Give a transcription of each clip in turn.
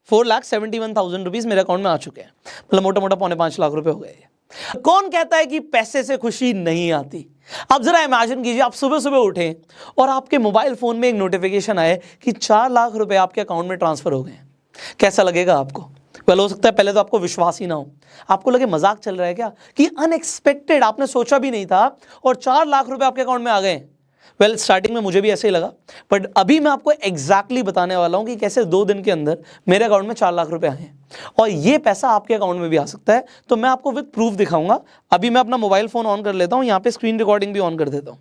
4,71,000 rupees मेरे account में आ चुके हैं, मतलब मोटा मोटा 4.5 लाख रुपए हो गए। कौन कहता है कि पैसे से खुशी नहीं आती? आप जरा इमेजिन कीजिए, आप सुबह सुबह उठें और आपके मोबाइल फोन में एक नोटिफिकेशन आए कि 4 लाख रुपए आपके अकाउंट में ट्रांसफर हो गए। कैसा लगेगा आपको? वेल, हो सकता है पहले तो आपको विश्वास ही ना हो, आपको लगे मजाक चल रहा है क्या, कि अनएक्सपेक्टेड, आपने सोचा भी नहीं था और 4 लाख रुपए आपके अकाउंट में आ गए। वेल, स्टार्टिंग में मुझे भी ऐसे ही लगा, बट अभी मैं आपको एग्जैक्टली बताने वाला हूं कि कैसे 2 दिन के अंदर मेरे अकाउंट में 4 लाख रुपए आए हैं और ये पैसा आपके अकाउंट में भी आ सकता है। तो मैं आपको विद प्रूफ दिखाऊंगा। अभी मैं अपना मोबाइल फोन ऑन कर लेता हूं, यहाँ पे स्क्रीन रिकॉर्डिंग भी ऑन कर देता हूं,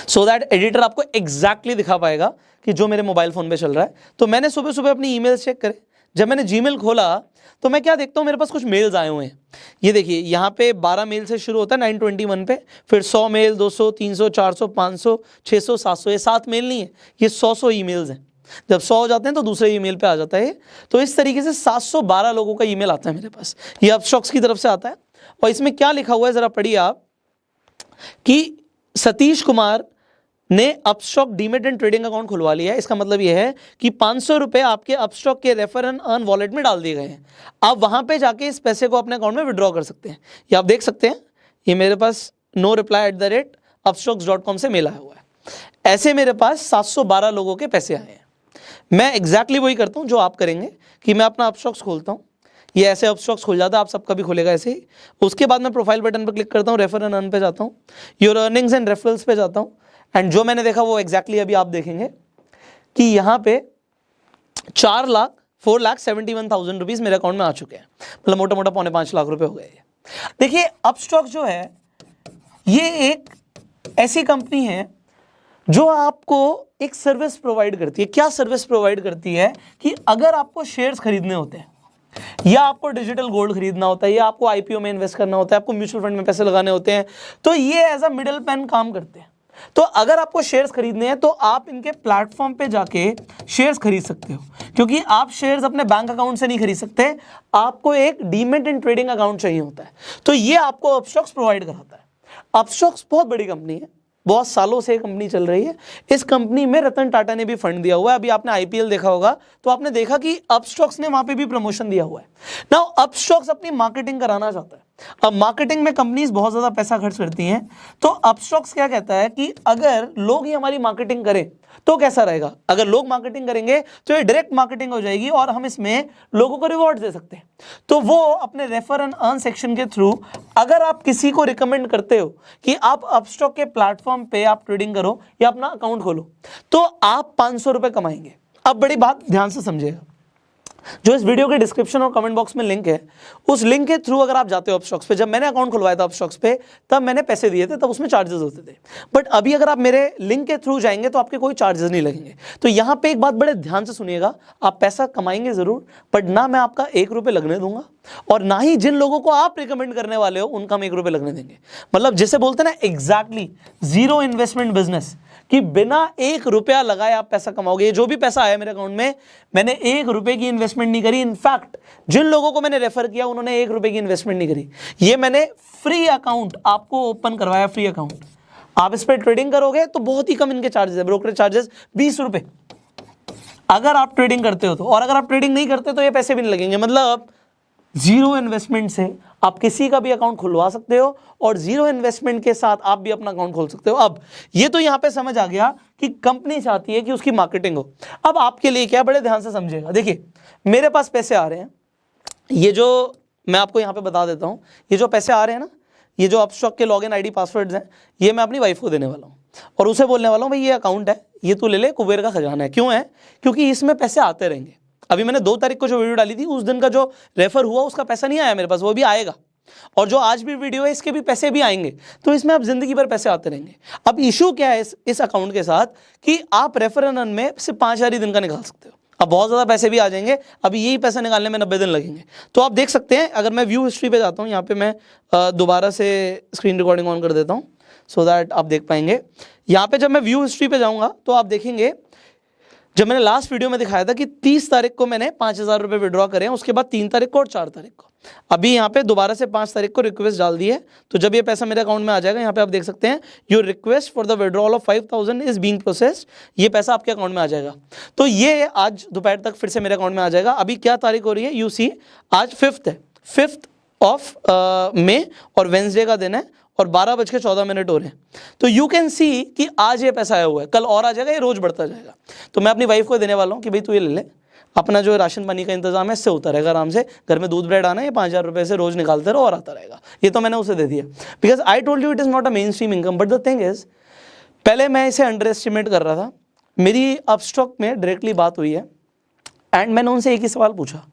सो दैट एडिटर आपको एग्जैक्टली दिखा पाएगा कि जो मेरे मोबाइल फोन पे चल रहा है। तो मैंने सुबह सुबह अपनी ईमेल चेक करे, जब मैंने जीमेल खोला तो मैं क्या देखता हूं, मेरे पास कुछ मेल्स आए हुए हैं। ये देखिए, यहाँ पे 12 मेल से शुरू होता है 921 पे, फिर 100 मेल, 200, 300, 400, 500, 600, 700, ये 7 मेल नहीं है, ये 100 ईमेल्स हैं। जब 100 हो जाते हैं तो दूसरे ईमेल पे आ जाता है। तो इस तरीके से 712 लोगों का ईमेल आता है मेरे पास, ये अपस्टॉक्स की तरफ से आता है। और इसमें क्या लिखा हुआ है जरा पढ़िए आप, कि सतीश कुमार ने Upstox demat and trading account खुलवा लिया है। इसका मतलब यह है कि 500 रुपए आपके अपस्टॉक के रेफर एंड अर्न वॉलेट में डाल दिए गए हैं। आप वहां पे जाके इस पैसे को अपने अकाउंट में विड्रॉ कर सकते हैं। ये आप देख सकते हैं, ये मेरे पास no_reply@upstocks.com से मेल आया हुआ है। ऐसे मेरे पास 712 लोगों के पैसे आए हैं। मैं एग्जैक्टली वही करता हूं जो आप करेंगे, कि मैं अपना अपस्टॉक्स खोलता हूं, ये ऐसे अपस्टॉक्स खुल जाता है, आप सबका भी खुलेगा ऐसे ही। उसके बाद मैं प्रोफाइल बटन पर क्लिक करता हूं, रेफर एंड अर्न पे जाता हूं, योर अर्निंग्स एंड रेफरल्स पे जाता हूं, एंड जो मैंने देखा वो एग्जैक्टली अभी आप देखेंगे कि यहाँ पे 4,71,000 रुपीज मेरे अकाउंट में आ चुके हैं, मतलब मोटा मोटा 4.5 लाख रुपए हो गए। देखिए, अपस्टॉक जो है ये एक ऐसी कंपनी है जो आपको एक सर्विस प्रोवाइड करती है। क्या सर्विस प्रोवाइड करती है? कि अगर आपको शेयर्स खरीदने होते हैं, या आपको डिजिटल गोल्ड खरीदना होता है, या आपको आईपीओ में इन्वेस्ट करना होता है, आपको म्यूचुअल फंड में पैसे लगाने होते हैं, तो ये एज अ मिडिल मैन काम करते हैं। तो अगर आपको शेयर्स खरीदने हैं तो आप इनके प्लेटफॉर्म पे जाके शेयर्स खरीद सकते हो, क्योंकि आप शेयर्स अपने बैंक अकाउंट से नहीं खरीद सकते, आपको एक डीमेट एंड ट्रेडिंग अकाउंट चाहिए होता है। तो ये आपको अपस्टॉक्स प्रोवाइड कराता है। अपस्टॉक्स बहुत बड़ी कंपनी है, बहुत सालों से कंपनी चल रही है। इस कंपनी में रतन टाटा ने भी फंड दिया हुआ है। अभी आपने आईपीएल देखा होगा तो आपने देखा कि अपस्टॉक्स ने वहां पे भी प्रमोशन दिया हुआ है। नाउ अपस्टॉक्स अपनी मार्केटिंग कराना चाहता है। अब मार्केटिंग में कंपनीज बहुत ज्यादा पैसा खर्च करती हैं, तो अपस्टॉक्स क्या कहता है कि अगर लोग ही हमारी मार्केटिंग करें तो कैसा रहेगा। अगर लोग मार्केटिंग करेंगे तो ये डायरेक्ट मार्केटिंग हो जाएगी और हम इसमें लोगों को रिवॉर्ड दे सकते हैं। तो वो अपने रेफर एंड अर्न सेक्शन के थ्रू, अगर आप किसी को रिकमेंड करते हो कि आप अपस्टॉक के प्लेटफॉर्म पे आप ट्रेडिंग करो या अपना अकाउंट खोलो, तो आप 500 रुपए कमाएंगे। अब बड़ी बात ध्यान से समझिएगा, जो इस वीडियो के डिस्क्रिप्शन और कमेंट बॉक्स में लिंक है, उस लिंक के थ्रू अगर आप जाते हो अपस्टॉक्स पे, जब मैंने अकाउंट खुलवाया था अपस्टॉक्स पे तब मैंने पैसे दिए थे, तब उसमें चार्जेस होते थे। बट अभी अगर आप मेरे लिंक के थ्रू जाएंगे तो आपके कोई चार्जेस नहीं लगेंगे। तो यहाँ पे एक बात बड़े ध्यान से सुनिएगा, आप पैसा कमाएंगे जरूर, बट ना मैं आपका 1 रुपये लगने दूंगा और ना ही जिन लोगों को आप रिकमेंड करने वाले हो उनका हम 1 रुपये लगने देंगे। मतलब जिसे बोलते हैं ना एग्जैक्टली जीरो इन्वेस्टमेंट बिजनेस, कि बिना 1 रुपया लगाए आप पैसा कमाओगे। ये जो भी पैसा आया मेरे अकाउंट में, मैंने 1 रुपए की इन्वेस्टमेंट नहीं करी। इनफैक्ट जिन लोगों को मैंने रेफर किया उन्होंने 1 रुपए की इन्वेस्टमेंट नहीं करी। ये मैंने फ्री अकाउंट आपको ओपन करवाया, फ्री अकाउंट। आप इस पर ट्रेडिंग करोगे तो बहुत ही कम इनके चार्जेस है, ब्रोकरेज चार्जेस 20 रुपए अगर आप ट्रेडिंग करते हो तो, और अगर आप ट्रेडिंग नहीं करते तो ये पैसे भी नहीं लगेंगे। मतलब जीरो इन्वेस्टमेंट से आप किसी का भी अकाउंट खुलवा सकते हो और जीरो इन्वेस्टमेंट के साथ आप भी अपना अकाउंट खोल सकते हो। अब ये तो यहां पे समझ आ गया कि कंपनी चाहती है कि उसकी मार्केटिंग हो। अब आपके लिए क्या, बड़े ध्यान से समझिएगा। देखिए, मेरे पास पैसे आ रहे हैं, ये जो मैं आपको यहां पे बता देता हूं, ये जो पैसे आ रहे हैं ना, ये जो अपस्टॉक के लॉगिन आईडी पासवर्ड्स हैं, ये मैं अपनी वाइफ को देने वाला हूं और उसे बोलने वाला हूं भाई ये अकाउंट है, ये तू ले ले, कुबेर का खजाना है। क्यों है? क्योंकि इसमें पैसे आते रहेंगे। अभी मैंने 2 तारीख को जो वीडियो डाली थी, उस दिन का जो रेफर हुआ उसका पैसा नहीं आया मेरे पास, वो भी आएगा। और जो आज भी वीडियो है इसके भी पैसे भी आएंगे। तो इसमें अब जिंदगी भर पैसे आते रहेंगे। अब इशू क्या है इस अकाउंट के साथ, कि आप रेफर एंड अर्न में सिर्फ 5,000 ही दिन का निकाल सकते हो। अब बहुत ज़्यादा पैसे भी आ जाएंगे, अभी यही पैसा निकालने में 90 दिन लगेंगे। तो आप देख सकते हैं, अगर मैं व्यू हिस्ट्री पे जाता हूँ, यहाँ पे मैं दोबारा से स्क्रीन रिकॉर्डिंग ऑन कर देता हूँ सो दैट आप देख पाएंगे। यहाँ पे जब मैं व्यू हिस्ट्री पे जाऊँगा तो आप देखेंगे जब मैंने लास्ट वीडियो में दिखाया था कि 30 तारीख को मैंने 5,000 रुपये विड्रॉ करे हैं, उसके बाद 3 तारीख को और 4 तारीख को। अभी यहाँ पे दोबारा से 5 तारीख को रिक्वेस्ट डाल दी है, तो जब ये पैसा मेरे अकाउंट में आ जाएगा, यहाँ पे आप देख सकते हैं your request for the withdrawal of 5,000 is being processed, ये पैसा आपके अकाउंट में आ जाएगा। तो ये आज दोपहर तक फिर से मेरे अकाउंट में आ जाएगा। अभी क्या तारीख हो रही है, यू सी आज 5th है, 5th ऑफ मई और वेंसडे का दिन है और 12:14 हो रहे हैं। तो यू कैन सी कि आज ये पैसा आया हुआ है, कल और आ जाएगा, ये रोज बढ़ता जाएगा। तो मैं अपनी वाइफ को देने वाला हूँ कि भाई तू ये ले ले, अपना जो राशन पानी का इंतजाम है इससे होता रहेगा आराम से, घर में दूध ब्रेड आना है, 5,000 रुपये से रोज निकालते रहो और आता रहेगा। ये तो मैंने उसे दे दिया, because I told you it is not a main stream income. But the thing is, पहले मैं इसे अंडर एस्टिमेट कर रहा था। मेरी अपस्टॉक में डायरेक्टली बात हुई है एंड मैंने उनसे एक ही सवाल पूछा,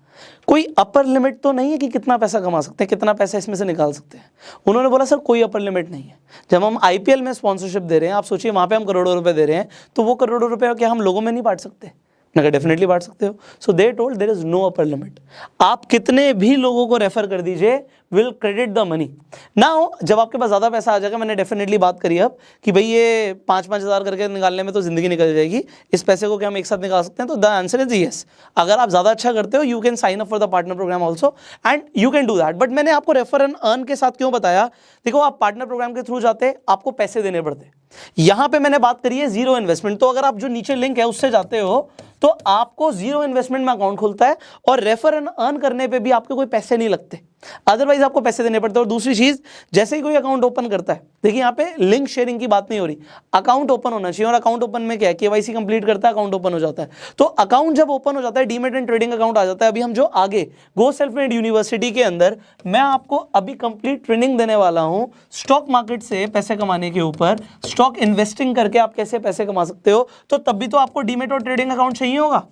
कोई अपर लिमिट तो नहीं है कि कितना पैसा कमा सकते हैं, कितना पैसा इसमें से निकाल सकते हैं। उन्होंने बोला सर कोई अपर लिमिट नहीं है। जब हम आईपीएल में स्पॉन्सरशिप दे रहे हैं, आप सोचिए वहाँ पे हम करोड़ों रुपए दे रहे हैं, तो वो करोड़ों रुपए क्या हम लोगों में नहीं बांट सकते? मैंने कहा डेफिनेटली बांट सकते हो। So they told there is no upper limit, आप कितने भी लोगों को रेफर कर दीजिए, will credit the money. Now जब आपके पास ज़्यादा पैसा आ जाएगा, मैंने डेफिनेटली बात करी अब कि भाई ये 5-5 हज़ार करके निकालने में तो ज़िंदगी निकल जाएगी, इस पैसे को क्या हम एक साथ निकाल सकते हैं? तो द आंसर इज येस। अगर आप ज़्यादा अच्छा करते हो, you can sign up for the partner program also and you can do that. But मैंने आपको रेफर एंड अर्न के साथ क्यों बताया? देखो, आप पार्टनर प्रोग्राम के थ्रू जाते, आपको पैसे देने पड़ते। यहाँ पे मैंने बात करी है जीरो इन्वेस्टमेंट। तो अगर आप जो नीचे लिंक है उससे जाते हो तो आपको जीरो इन्वेस्टमेंट में अकाउंट खुलता है और रेफर एंड अर्न करने पे भी आपके कोई पैसे नहीं लगते, अदरवाइज आपको पैसे देने पड़ते हैं। और दूसरी चीज, जैसे ही कोई अकाउंट ओपन करता है, देखिए यहाँ पे लिंक शेयरिंग की बात नहीं हो रही, अकाउंट ओपन होना चाहिए। और अकाउंट ओपन में क्या है, केवाईसी कंप्लीट करता है, अकाउंट ओपन हो जाता है। तो अकाउंट जब ओपन हो जाता है, डीमेट एंड ट्रेडिंग अकाउंट आ जाता है। अभी हम जो आगे गो सेल्फ मेड यूनिवर्सिटी के अंदर मैं आपको अभी कंप्लीट ट्रेनिंग देने वाला हूँ स्टॉक मार्केट से पैसे कमाने के ऊपर, स्टॉक इन्वेस्टिंग करके आप कैसे पैसे कमा सकते हो। तो तब भी तो आपको डीमेट और ट्रेडिंग अकाउंट चाहिए होगा,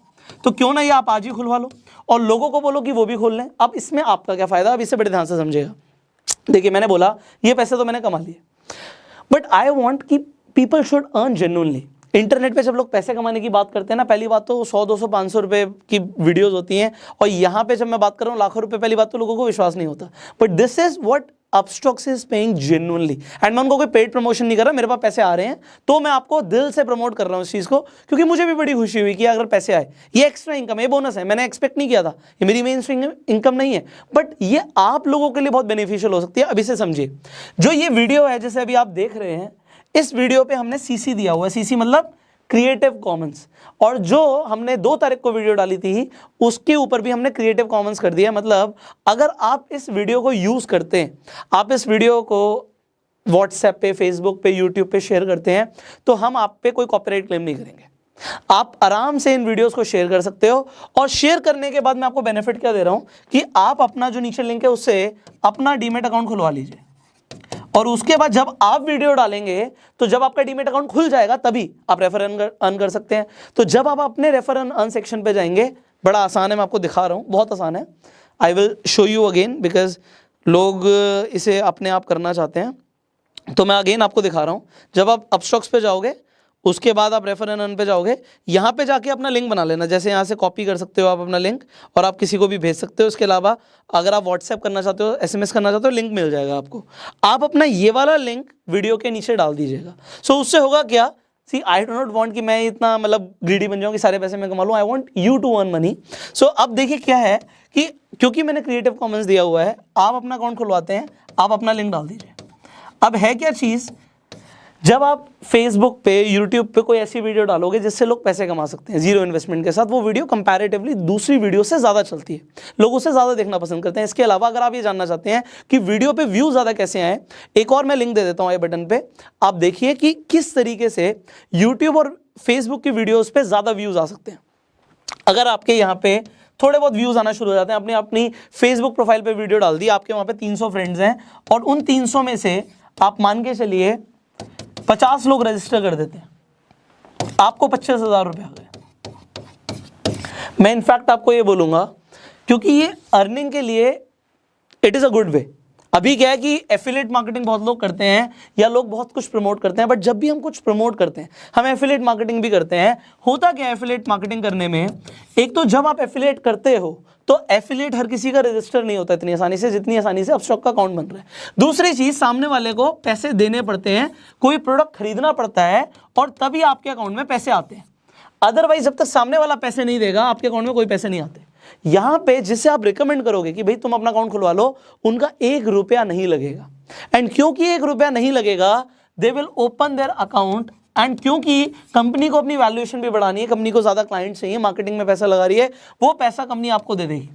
तो क्यों ना ये आप आज ही खुलवा लो और लोगों को बोलो कि वो भी खोल लें। अब इसमें आपका क्या फायदा, अब इसे बड़े ध्यान से समझिएगा। देखिए, मैंने बोला ये पैसे तो मैंने कमा लिए, बट आई वांट कि people should earn genuinely. Internet पे जब लोग पैसे कमाने की बात करते हैं ना, पहली बात तो 100, 200, 500 रुपए की वीडियोस होती हैं, और यहाँ पे जब मैं बात कर रहा हूँ लाखों रुपए, पहली बात तो लोगों को विश्वास नहीं होता। But this is what Upstox is paying genuinely. And मैं उनको कोई पेड प्रमोशन नहीं कर रहा, मेरे पास पैसे आ रहे हैं तो मैं आपको दिल से प्रमोट कर रहा हूँ इस चीज़ को, क्योंकि मुझे भी बड़ी खुशी हुई कि अगर पैसे आए, ये एक्स्ट्रा इनकम है, ये बोनस है, मैंने एक्सपेक्ट नहीं किया था, ये मेरी मेन स्ट्रीम इनकम नहीं है, बट ये आप लोगों के लिए बहुत बेनिफिशियल हो सकती है। अभी से समझिए, जो ये वीडियो है जैसे अभी आप देख रहे हैं, इस वीडियो पे हमने सीसी दिया हुआ है, सीसी मतलब क्रिएटिव कॉमन्स, और जो हमने 2 तारीख को वीडियो डाली थी उसके ऊपर भी हमने क्रिएटिव कॉमन्स कर दिया। मतलब अगर आप इस वीडियो को यूज करते हैं, आप इस वीडियो को व्हाट्सएप पे, फेसबुक पे, यूट्यूब पे शेयर करते हैं, तो हम आप पे कोई कॉपीराइट क्लेम नहीं करेंगे। आप आराम से इन वीडियोस को शेयर कर सकते हो, और शेयर करने के बाद मैं आपको बेनिफिट क्या दे रहा हूं कि आप अपना जो नीचे लिंक है उससे अपना डीमेट अकाउंट खुलवा लीजिए, और उसके बाद जब आप वीडियो डालेंगे तो जब आपका डीमेट अकाउंट खुल जाएगा तभी आप रेफर अर्न कर सकते हैं। तो जब आप अपने रेफर अर्न सेक्शन पे जाएंगे, बड़ा आसान है, मैं आपको दिखा रहा हूँ, बहुत आसान है। I will show you again, because लोग इसे अपने आप करना चाहते हैं, तो मैं अगेन आपको दिखा रहा हूँ। जब आप अपस्टॉक्स पे जाओगे, उसके बाद आप रेफर एंड अर्न पे जाओगे, यहाँ पे जाके अपना लिंक बना लेना। जैसे यहाँ से कॉपी कर सकते हो आप अपना लिंक, और आप किसी को भी भेज सकते हो। इसके अलावा अगर आप व्हाट्सएप करना चाहते हो, एसएमएस करना चाहते हो, लिंक मिल जाएगा आपको। आप अपना ये वाला लिंक वीडियो के नीचे डाल दीजिएगा। सो उससे होगा क्या, सी आई डो नॉट वांट कि मैं इतना मतलब ग्रीडी बन जाऊँ कि सारे पैसे मैं कमा लूँ। I want you to earn money. So अब देखिए क्या है कि क्योंकि मैंने क्रिएटिव कॉमन्स दिया हुआ है, आप अपना अकाउंट खुलवाते हैं, आप अपना लिंक डाल दीजिए। अब है क्या चीज़, जब आप फेसबुक पे, यूट्यूब पे कोई ऐसी वीडियो डालोगे जिससे लोग पैसे कमा सकते हैं जीरो इन्वेस्टमेंट के साथ, वो वीडियो कंपैरेटिवली दूसरी वीडियो से ज़्यादा चलती है, लोग उसे ज़्यादा देखना पसंद करते हैं। इसके अलावा अगर आप ये जानना चाहते हैं कि वीडियो पे व्यू ज़्यादा कैसे आए, एक और मैं लिंक दे देता हूँ आई बटन पे, आप देखिए कि किस तरीके से यूट्यूब और फेसबुक की वीडियोज़ पे ज़्यादा व्यूज़ आ सकते हैं। अगर आपके यहाँ पे थोड़े बहुत व्यूज़ आना शुरू हो जाते हैं, अपनी फेसबुक प्रोफाइल पे वीडियो डाल दी, आपके वहाँ पे 300 फ्रेंड्स हैं, और उन 300 में से आप मान के चलिए 50 लोग रजिस्टर कर देते हैं, आपको 25,000 रुपये आ गए। मैं इनफैक्ट आपको ये बोलूँगा, क्योंकि ये अर्निंग के लिए it is a good way. अभी क्या है कि एफिलिएट मार्केटिंग बहुत लोग करते हैं, या लोग बहुत कुछ प्रमोट करते हैं, बट जब भी हम कुछ प्रमोट करते हैं, हम एफिलिएट मार्केटिंग भी करते हैं। होता क्या है एफिलिएट मार्केटिंग करने में, एक तो जब आप एफिलिएट करते हो तो एफिलिएट हर किसी का रजिस्टर नहीं होता इतनी आसानी से, जितनी आसानी से अपस्टॉक का अकाउंट बन रहा है। दूसरी चीज़, सामने वाले को पैसे देने पड़ते हैं, कोई प्रोडक्ट खरीदना पड़ता है, और तभी आपके अकाउंट में पैसे आते हैं। अदरवाइज जब तक सामने वाला पैसे नहीं देगा आपके अकाउंट में कोई पैसे नहीं आते। यहां पे जिससे आप रिकमेंड करोगे कि भाई तुम अपना अकाउंट खुलवा लो, उनका 1 रुपया नहीं लगेगा। एंड क्योंकि 1 रुपया नहीं लगेगा, they will open their account. And क्योंकि कंपनी को अपनी वैल्यूएशन भी बढ़ानी है, कंपनी को ज्यादा क्लाइंट चाहिए, मार्केटिंग में पैसा लगा रही है, वो पैसा कंपनी आपको दे देगी।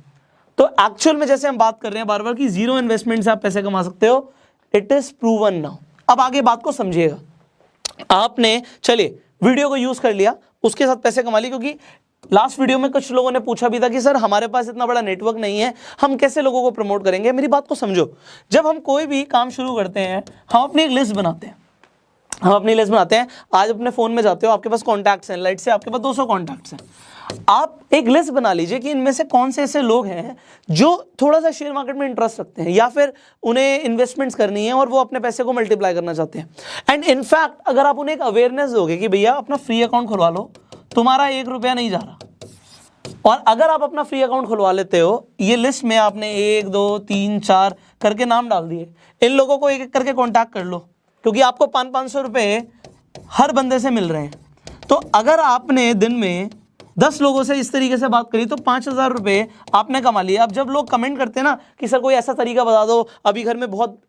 तो एक्चुअल में जैसे हम बात कर रहे हैं बार बार कि जीरो इन्वेस्टमेंट से आप पैसे कमा सकते हो, इट इज प्रूवन नाउ। अब आगे बात को समझिएगा। आपने चलिए वीडियो को यूज कर लिया, उसके साथ पैसे कमा लिए, क्योंकि लास्ट वीडियो में कुछ लोगों ने पूछा भी था कि सर हमारे पास इतना बड़ा नेटवर्क नहीं है, हम कैसे लोगों को प्रमोट करेंगे। मेरी बात को समझो, जब हम कोई भी काम शुरू करते हैं हम अपनी एक लिस्ट बनाते हैं, आज अपने फोन में जाते हो, आपके पास कॉन्टैक्ट्स हैं, लाइट से आपके पास 200 कॉन्टैक्ट्स हैं। आप एक लिस्ट बना लीजिए कि इनमें से कौन से ऐसे लोग हैं जो थोड़ा सा शेयर मार्केट में इंटरेस्ट रखते हैं या फिर उन्हें इन्वेस्टमेंट्स करनी है और वो अपने पैसे को मल्टीप्लाई करना चाहते हैं। एंड इनफैक्ट अगर आप उन्हें एक अवेयरनेस दोगे कि भैया अपना फ्री अकाउंट खुलवा लो, तुम्हारा 1 रुपया नहीं जा रहा, और अगर आप अपना फ्री अकाउंट खुलवा लेते हो, ये लिस्ट में आपने 1 2 3 4 करके नाम डाल दिए, इन लोगों को एक एक करके कॉन्टैक्ट कर लो, क्योंकि आपको 500-500 रुपये हर बंदे से मिल रहे हैं। तो अगर आपने दिन में 10 लोगों से इस तरीके से बात करी तो 5000 रुपये आपने कमा लिए। अब जब लोग कमेंट करते हैं ना कि सर कोई ऐसा तरीका बता दो, अभी घर में बहुत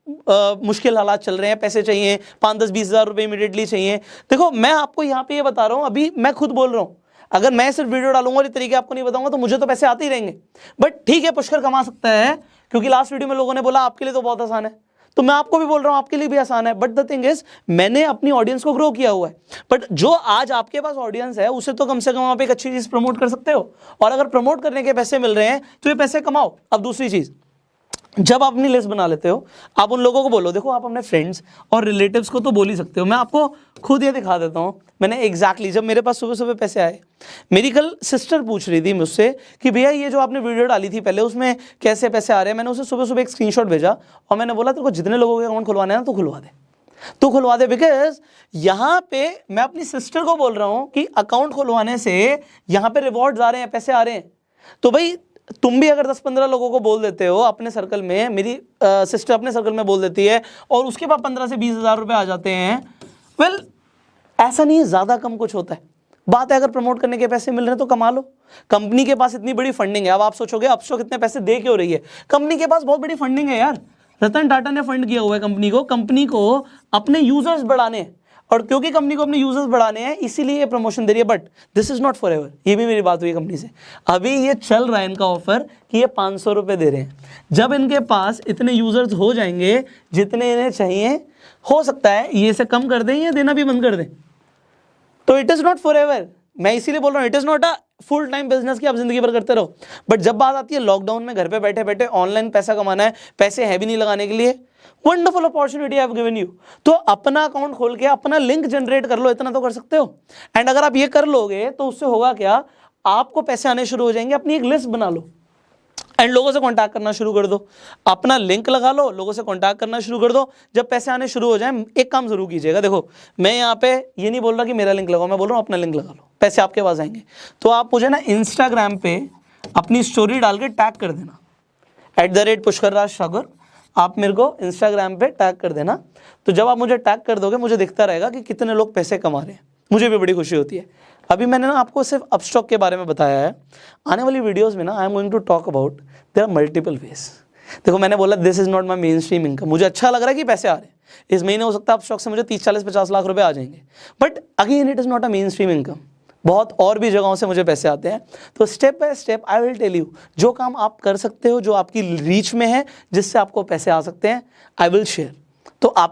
मुश्किल हालात चल रहे हैं, पैसे चाहिए, 5-10-20 हज़ार रुपये इमीडिएटली चाहिए। देखो मैं आपको यहाँ पे ये बता रहा हूँ, अभी मैं खुद बोल रहा हूँ, अगर मैं सिर्फ वीडियो डालूंगा और ये तरीके आपको नहीं बताऊंगा तो मुझे तो पैसे आते ही रहेंगे। बट ठीक है, पुष्कर कमा सकता है, क्योंकि लास्ट वीडियो में लोगों ने बोला आपके लिए तो बहुत आसान है, तो मैं आपको भी बोल रहा हूं आपके लिए भी आसान है। बट द थिंग इज, मैंने अपनी ऑडियंस को ग्रो किया हुआ है, बट जो आज आपके पास ऑडियंस है उसे तो कम से कम आप एक अच्छी चीज प्रमोट कर सकते हो, और अगर प्रमोट करने के पैसे मिल रहे हैं तो ये पैसे कमाओ। अब दूसरी चीज, जब आप अपनी लिस्ट बना लेते हो, आप उन लोगों को बोलो, देखो आप अपने फ्रेंड्स और रिलेटिव्स को तो बोल ही सकते हो, मैं आपको खुद ये दिखा देता हूँ। मैंने एग्जैक्टली जब मेरे पास सुबह सुबह पैसे आए, मेरी कल सिस्टर पूछ रही थी मुझसे कि भैया ये जो आपने वीडियो डाली थी पहले, उसमें कैसे पैसे आ रहे हैं। मैंने उसे सुबह सुबह एक स्क्रीनशॉट भेजा और मैंने बोला तेरे को जितने लोगों के अकाउंट खुलवाने हैं तो खुलवा दे, बिकॉज यहाँ पे मैं अपनी सिस्टर को बोल रहा हूँ कि अकाउंट खुलवाने से यहाँ पे रिवॉर्ड्स आ रहे हैं, पैसे आ रहे हैं। तो भाई तुम भी अगर 10-15 लोगों को बोल देते हो अपने सर्कल में, मेरी सिस्टर अपने सर्कल में बोल देती है और उसके बाद 15 से 20 हज़ार रुपये आ जाते हैं, वेल ऐसा नहीं है, ज़्यादा कम कुछ होता है। बात है अगर प्रमोट करने के पैसे मिल रहे हैं तो कमा लो। कंपनी के पास इतनी बड़ी फंडिंग है। अब आप सोचोगे अपस्टॉक इतने पैसे दे क्यों रही है, कंपनी के पास बहुत बड़ी फंडिंग है यार। रतन टाटा ने फंड किया हुआ है कंपनी को अपने यूजर्स बढ़ाने, और क्योंकि कंपनी को अपने यूजर्स बढ़ाने हैं इसीलिए ये प्रमोशन दे रही है। But this is not for ever. ये भी मेरी बात हुई कंपनी से, अभी ये चल रहा है इनका ऑफर कि ये 500 रुपये दे रहे हैं। जब इनके पास इतने यूजर्स हो जाएंगे जितने इन्हें चाहिए, हो सकता है ये इसे कम कर दें या देना भी बंद कर दें। तो it is not for ever. मैं इसीलिए बोल रहा हूँ, it is not a full time business की आप जिंदगी भर करते रहो। बट जब बात आती है लॉकडाउन में घर पे बैठे बैठे ऑनलाइन पैसा कमाना है, पैसे है भी नहीं लगाने के लिए, wonderful opportunity I have given you. तो अपना अकाउंट खोल के अपना लिंक जनरेट कर लो, इतना तो कर सकते हो। एंड अगर आप ये कर लोगे तो उससे होगा क्या, आपको पैसे आने शुरू हो जाएंगे। अपनी एक लिस्ट बना लो एंड लोगों से कांटेक्ट करना शुरू कर दो, अपना लिंक लगा लो, लोगों से कांटेक्ट करना शुरू कर दो। जब पैसे आने शुरू हो जाए, एक काम जरूर कीजिएगा। देखो मैं यहाँ पे ये नहीं बोल रहा कि मेरा लिंक लगाओ, मैं बोल रहा हूँ अपना लिंक लगा लो, पैसे आपके पास आएंगे। तो आप मुझे ना इंस्टाग्राम पे अपनी स्टोरी डाल के टैग कर देना @PushkarRaj आप मेरे को इंस्टाग्राम पे टैग कर देना। तो जब आप मुझे टैग कर दोगे, मुझे दिखता रहेगा कि कितने लोग पैसे कमा रहे हैं, मुझे भी बड़ी खुशी होती है। अभी मैंने ना आपको सिर्फ अपस्टॉक के बारे में बताया है, आने वाली वीडियोस में ना I am going to talk about there are multiple ways. देखो मैंने बोला this is not my mainstream income, मुझे अच्छा लग रहा है कि पैसे आ रहे हैं, इस महीने हो सकता है अपस्टॉक से मुझे 30-40-50 लाख रुपए आ जाएंगे, but again it is not a main stream income. बहुत और भी जगहों से मुझे पैसे आते हैं। तो step by step I will tell you जो काम आप कर सकते हो, जो आपकी रीच में है, जिससे आपको पैसे आ सकते हैं, आई विल शेयर। तो आप